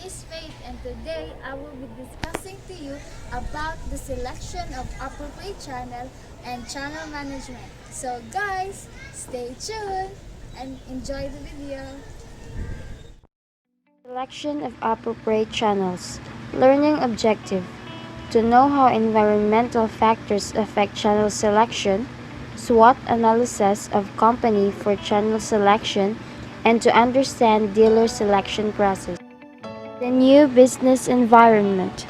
is Faith, and today I will be discussing to you about the selection of appropriate channel and channel management. So guys, stay tuned and enjoy the video. Selection of appropriate channels. Learning objective. To know how environmental factors affect channel selection, SWOT analysis of company for channel selection, and to understand dealer selection process. The new business environment.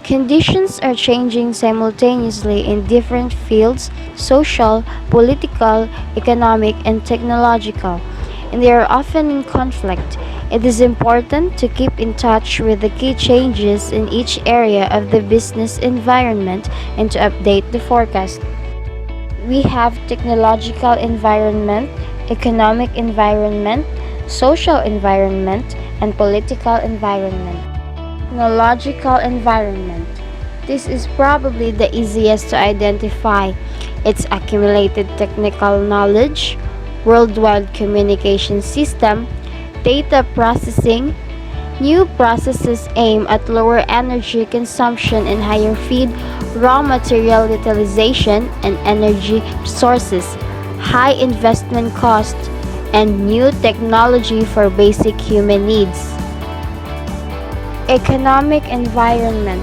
Conditions are changing simultaneously in different fields: social, political, economic, and technological, and they are often in conflict. It is important to keep in touch with the key changes in each area of the business environment and to update the forecast. We have technological environment, economic environment, social environment, and political environment. Technological environment. This is probably the easiest to identify. Its accumulated technical knowledge, worldwide communication system, data processing. New processes aim at lower energy consumption and higher feed, raw material utilization, and energy sources, high investment cost, and new technology for basic human needs. Economic environment.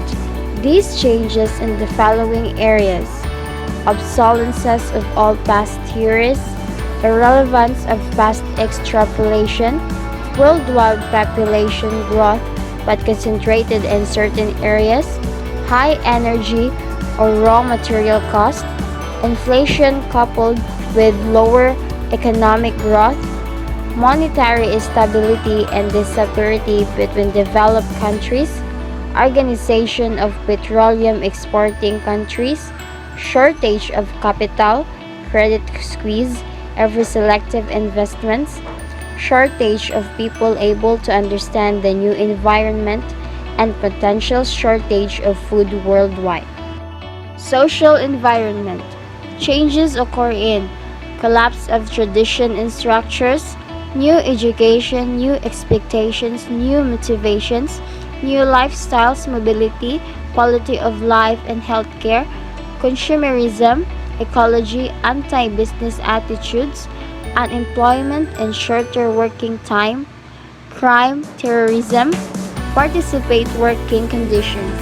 These changes in the following areas: obsolescence of all past theories, irrelevance of past extrapolation, worldwide population growth but concentrated in certain areas, high energy or raw material cost, inflation coupled with lower economic growth, monetary instability and disparity between developed countries, organization of petroleum exporting countries, shortage of capital, credit squeeze, every selective investments, shortage of people able to understand the new environment, and potential shortage of food worldwide. Social environment. Changes occur in collapse of tradition and structures, new education, new expectations, new motivations, new lifestyles, mobility, quality of life and healthcare, consumerism, ecology, anti-business attitudes, unemployment and shorter working time, crime, terrorism, participate working conditions.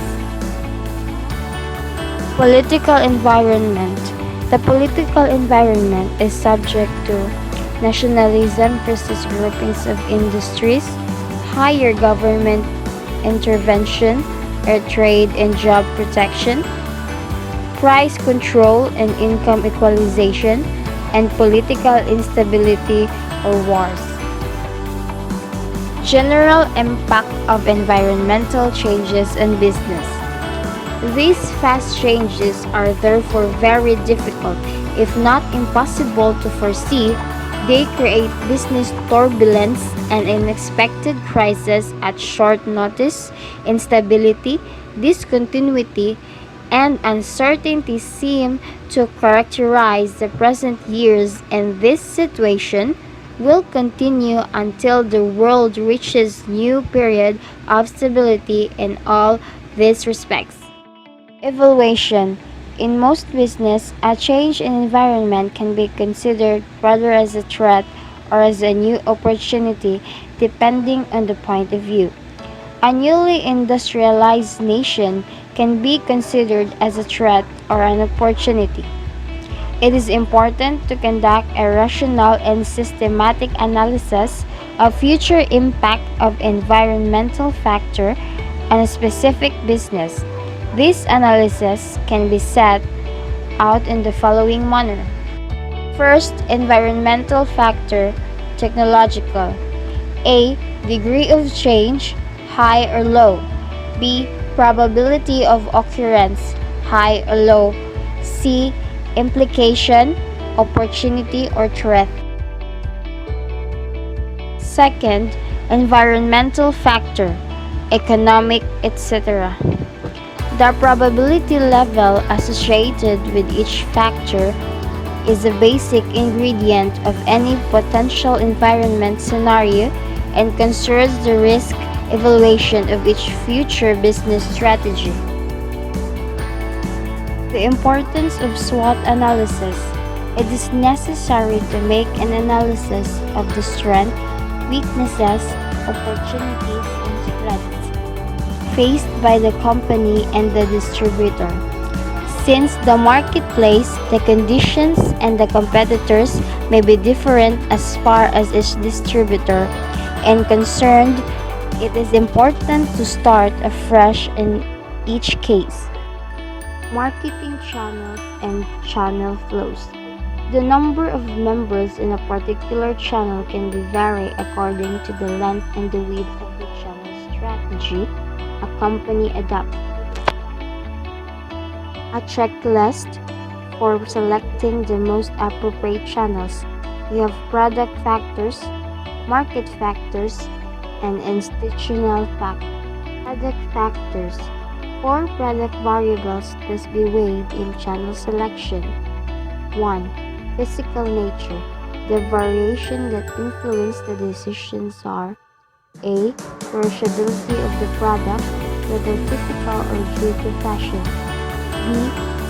Political environment. The political environment is subject to nationalism versus groupings of industries, higher government intervention, air trade and job protection, price control and income equalization, and political instability or wars. General impact of environmental changes in business. These fast changes are therefore very difficult, if not impossible, to foresee. They create business turbulence and unexpected crises at short notice. Instability, discontinuity, and uncertainty seem to characterize the present years, and this situation will continue until the world reaches new period of stability in all these respects. Evaluation. In most business, a change in environment can be considered rather as a threat or as a new opportunity, depending on the point of view. A newly industrialized nation can be considered as a threat or an opportunity. It is important to conduct a rational and systematic analysis of future impact of environmental factor on a specific business. This analysis can be set out in the following manner. First, environmental factor, technological. A. Degree of change, high or low. B. Probability of occurrence, high or low. C. Implication, opportunity or threat. Second, environmental factor, economic, etc. The probability level associated with each factor is a basic ingredient of any potential environment scenario and considers the risk evaluation of each future business strategy. The importance of SWOT analysis. It is necessary to make an analysis of the strengths, weaknesses, opportunities, and threats faced by the company and the distributor. Since the marketplace, the conditions, and the competitors may be different as far as each distributor and concerned, it is important to start afresh in each case. Marketing channels and channel flows. The number of members in a particular channel can be vary according to the length and the width of the channel strategy a company adopts. A checklist for selecting the most appropriate channels. We have product factors, market factors, and institutional factors. Product factors. Four product variables must be weighed in channel selection. 1. Physical nature. The variation that influence the decisions are A. Perishability of the product, whether physical or due to fashion. B.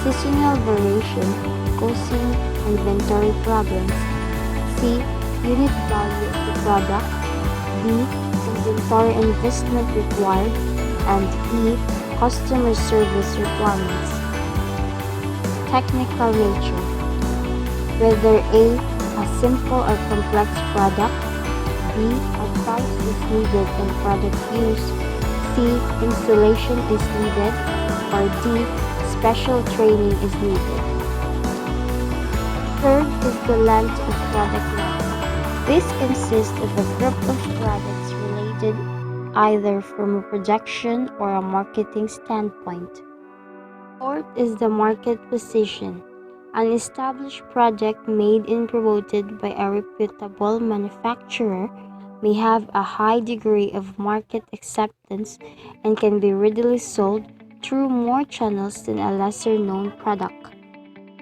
Seasonal variation causing inventory problems. C. Unit value of the product. D. Inventory investment required. And E. Customer service requirements. Technical nature. Whether A simple or complex product, B advice is needed in product use, C installation is needed, or D special training is needed. Third is the length of product line. This consists of a group of products related either from a production or a marketing standpoint. Fourth is the market position. An established product made and promoted by a reputable manufacturer may have a high degree of market acceptance and can be readily sold through more channels than a lesser known product.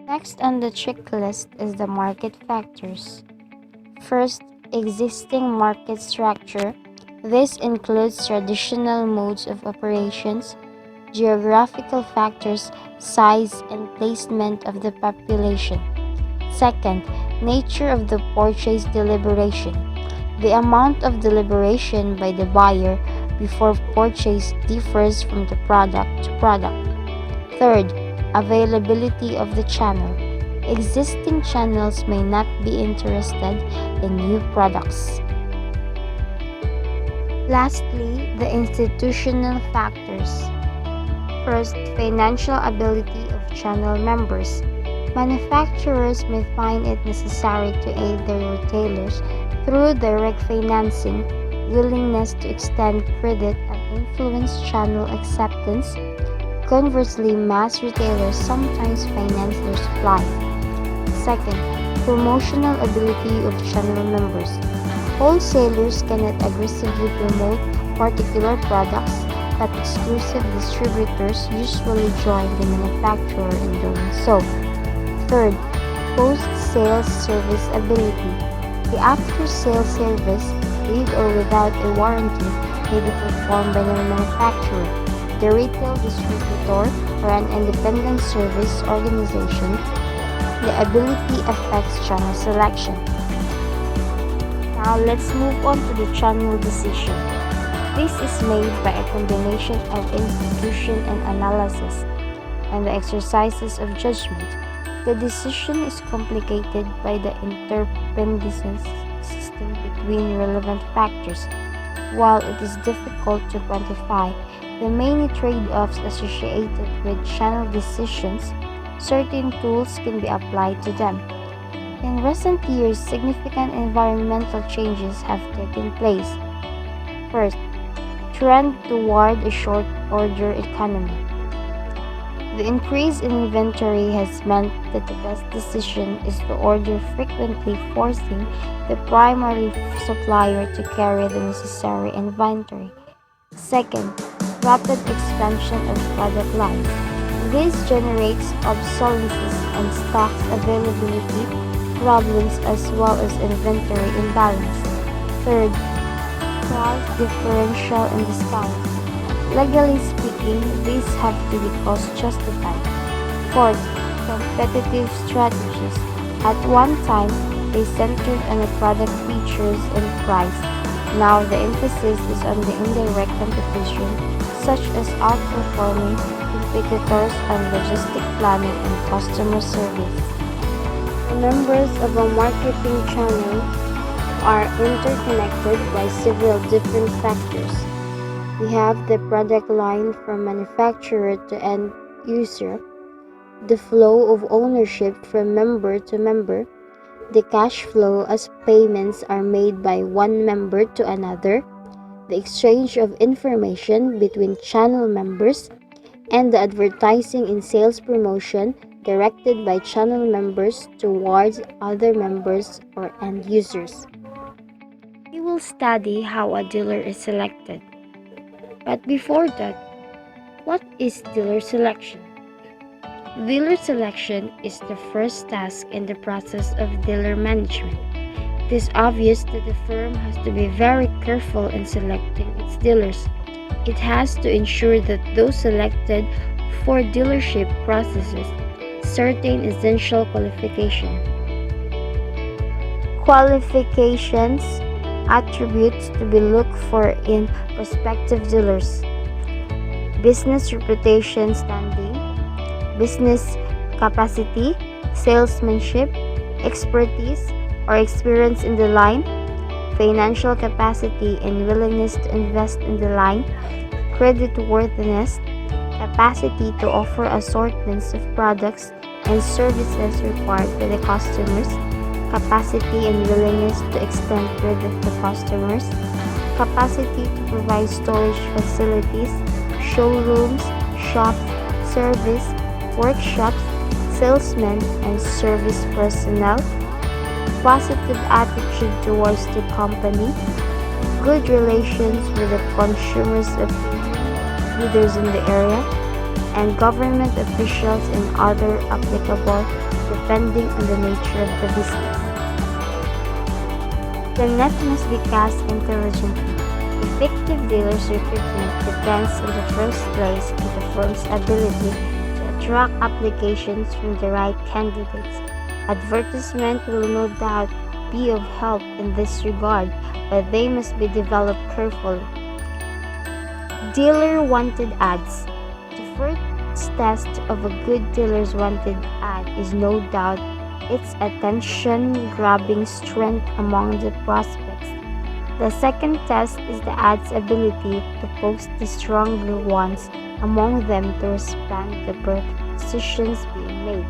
Next on the checklist is the market factors. First, existing market structure. This includes traditional modes of operations, geographical factors, size, and placement of the population. Second, nature of the purchase deliberation. The amount of deliberation by the buyer before purchase differs from the product to product. Third, availability of the channel. Existing channels may not be interested in new products. Lastly, the institutional factors. First, financial ability of channel members. Manufacturers may find it necessary to aid their retailers through direct financing, willingness to extend credit, and influence channel acceptance. Conversely, mass retailers sometimes finance their supply. Second, promotional ability of channel members. Wholesalers cannot aggressively promote particular products, but exclusive distributors usually join the manufacturer in doing so. Third, post-sales service ability. The after-sales service, with or without a warranty, may be performed by the manufacturer, the retail distributor, or an independent service organization. The ability affects channel selection. Now let's move on to the channel decision. This is made by a combination of institution and analysis and the exercises of judgment. The decision is complicated by the interdependence system between relevant factors. While it is difficult to quantify the many trade-offs associated with channel decisions, certain tools can be applied to them. In recent years, significant environmental changes have taken place. First, trend toward a short order economy. The increase in inventory has meant that the best decision is to order frequently, forcing the primary supplier to carry the necessary inventory. Second, rapid expansion of product lines. This generates obsolescence and stocks availability problems as well as inventory imbalance. Third, price differential and discounts. Legally speaking, these have to be cost justified. Fourth, competitive strategies. At one time, they centered on the product features and price. Now the emphasis is on the indirect competition, such as outperforming competitors on logistic planning and customer service. The members of a marketing channel are interconnected by several different factors. We have the product line from manufacturer to end user, the flow of ownership from member to member, the cash flow as payments are made by one member to another, the exchange of information between channel members, and the advertising and sales promotion directed by channel members towards other members or end users. We will study how a dealer is selected. But before that, what is dealer selection? Dealer selection is the first task in the process of dealer management. It is obvious that the firm has to be very careful in selecting its dealers. It has to ensure that those selected for dealership processes certain essential qualifications, attributes to be looked for in prospective dealers: business reputation standing, business capacity, salesmanship, expertise or experience in the line, financial capacity and willingness to invest in the line, creditworthiness, capacity to offer assortments of products and services required by the customers, capacity and willingness to extend credit to customers, capacity to provide storage facilities, showrooms, shops, service, workshops, salesmen and service personnel, positive attitude towards the company, good relations with the consumers of leaders in the area, and government officials and other applicable depending on the nature of the business. The net must be cast intelligently. Effective dealers recruitment depends in the first place on the firm's ability to attract applications from the right candidates. Advertisement will no doubt be of help in this regard, but they must be developed carefully. Dealer wanted ads. The first test of a good dealer's wanted ad is no doubt its attention-grabbing strength among the prospects. The second test is the ad's ability to post the stronger ones among them to respond to the propositions being made.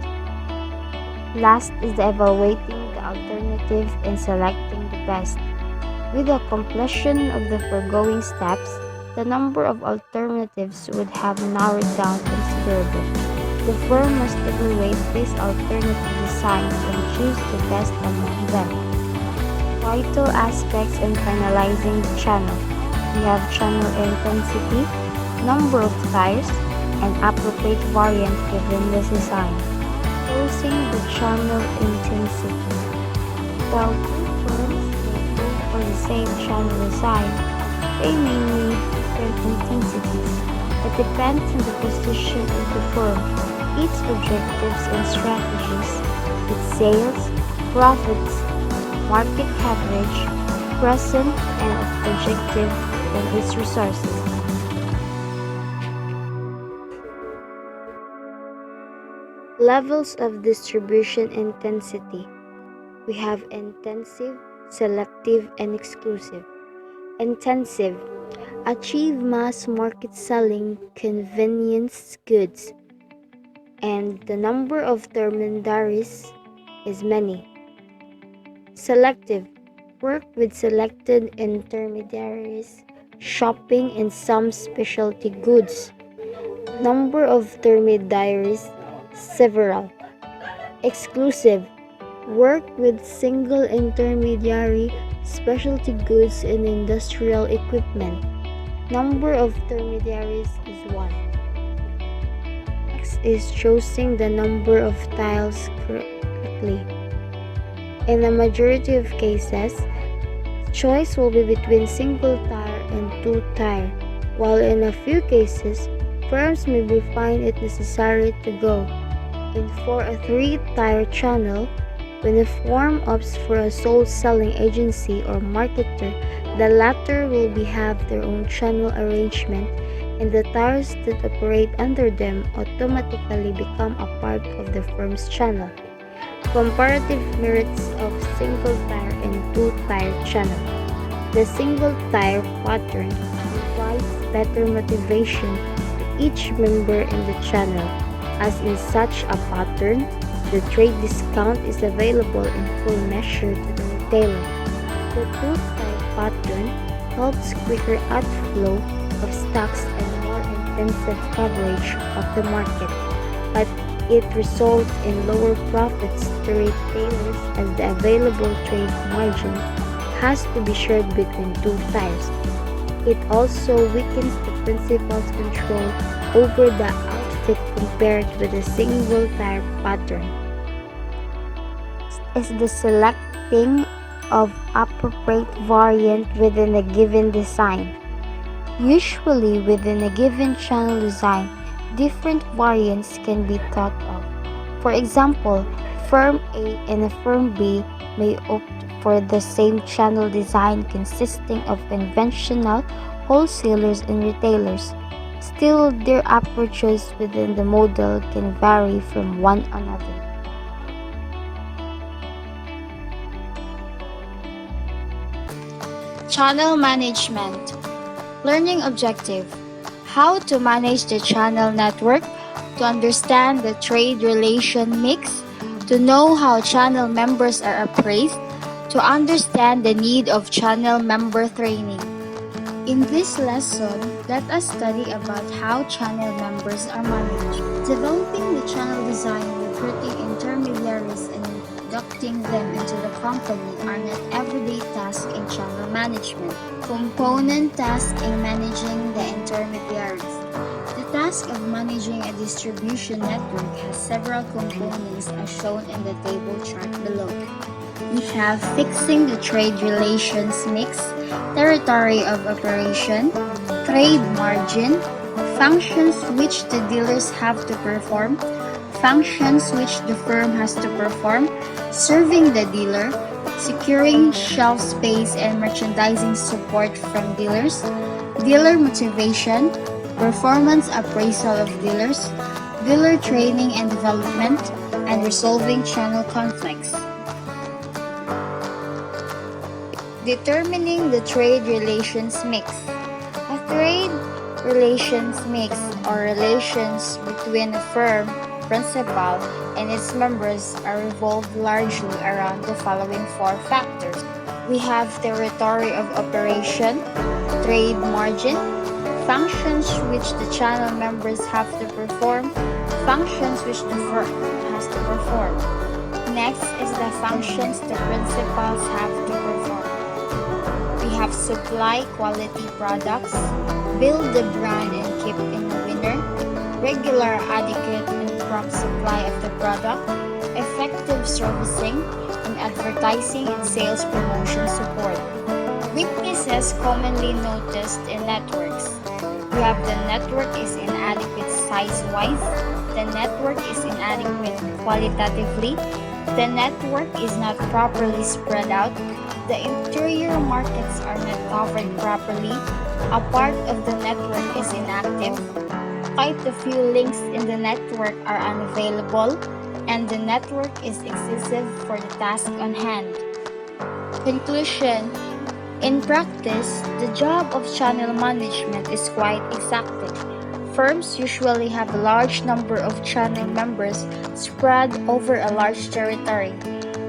Last is the evaluating the alternative and selecting the best. With the completion of the foregoing steps, the number of alternatives would have narrowed down considerably. The firm must evaluate these alternative designs and choose the best among them. Vital aspects in finalizing the channel. We have channel intensity, number of tires, and appropriate variant within the design. Choosing the channel intensity. While two firms may go for the same channel design, they may need different intensities. It depends on the position of the firm, its objectives and strategies, its sales, profits, market coverage, present and objective in its resources. Levels of distribution intensity. We have intensive, selective, and exclusive. Intensive. Achieve mass market selling convenience goods, and the number of intermediaries is many. Selective. Work with selected intermediaries, shopping in some specialty goods. Number of intermediaries, several. Exclusive. Work with single intermediary, specialty goods and industrial equipment. Number of intermediaries is 1. Next is choosing the number of tiles correctly. In the majority of cases, Choice will be between single tier and two tier, while in a few cases, firms may find it necessary to go in for a three-tier channel. When a firm opts for a sole selling agency or marketer, the latter will have their own channel arrangement, and the tiers that operate under them automatically become a part of the firm's channel. Comparative merits of single tier and two-tier channel. The single tier pattern provides better motivation to each member in the channel, as in such a pattern, the trade discount is available in full measure to the retailer. The two-tier pattern helps quicker outflow of stocks and more intensive coverage of the market, but it results in lower profits to retailers as the available trade margin has to be shared between two tiers. It also weakens the principal's control over the outfit compared with a single tier pattern. Is the selecting of appropriate variant within a given design. Usually within a given channel design, different variants can be thought of. For example, firm A and a firm B may opt for the same channel design consisting of conventional wholesalers and retailers. Still, their approaches within the model can vary from one another. Channel management. Learning objective. How to manage the channel network, to understand the trade relation mix, to know how channel members are appraised, to understand the need of channel member training. In this lesson, let us study about how channel members are managed. Developing the channel design, recruiting intermediaries, and inducting them into the company are not everyday tasks in channel management. Component task in managing the intermediaries. The task of managing a distribution network has several components as shown in the table chart below. We have fixing the trade relations mix, territory of operation, trade margin, functions which the dealers have to perform, functions which the firm has to perform, serving the dealer, securing shelf space and merchandising support from dealers, dealer motivation, performance appraisal of dealers, dealer training and development, and resolving channel conflicts. Determining the trade relations mix. A trade relations mix, or relations between a firm, principal, and its members are revolved largely around the following four factors. We have territory of operation, trade margin, functions which the channel members have to perform, functions which the firm has to perform. Next is the functions the principals have to perform. We have supply quality products, build the brand and keep in the winner, regular, adequate, and prompt supply of the product, effective servicing, and advertising and sales promotion support. Weaknesses commonly noticed in networks. We have the network is inadequate size-wise, the network is inadequate qualitatively, the network is not properly spread out, the interior markets are not covered properly, a part of the network is inactive, quite a few links in the network are unavailable, and the network is excessive for the task on hand. Conclusion. In practice, the job of channel management is quite exacting. Firms usually have a large number of channel members spread over a large territory.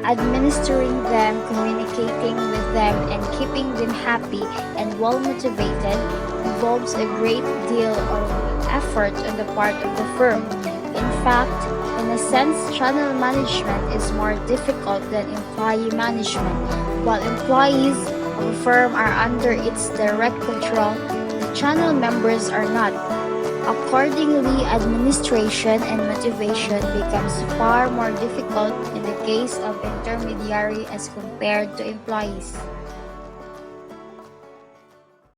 Administering them, communicating with them, and keeping them happy and well-motivated involves a great deal of effort on the part of the firm. In fact, in a sense, channel management is more difficult than employee management. While employees of a firm are under its direct control, the channel members are not. Accordingly, administration and motivation becomes far more difficult in the case of intermediary as compared to employees.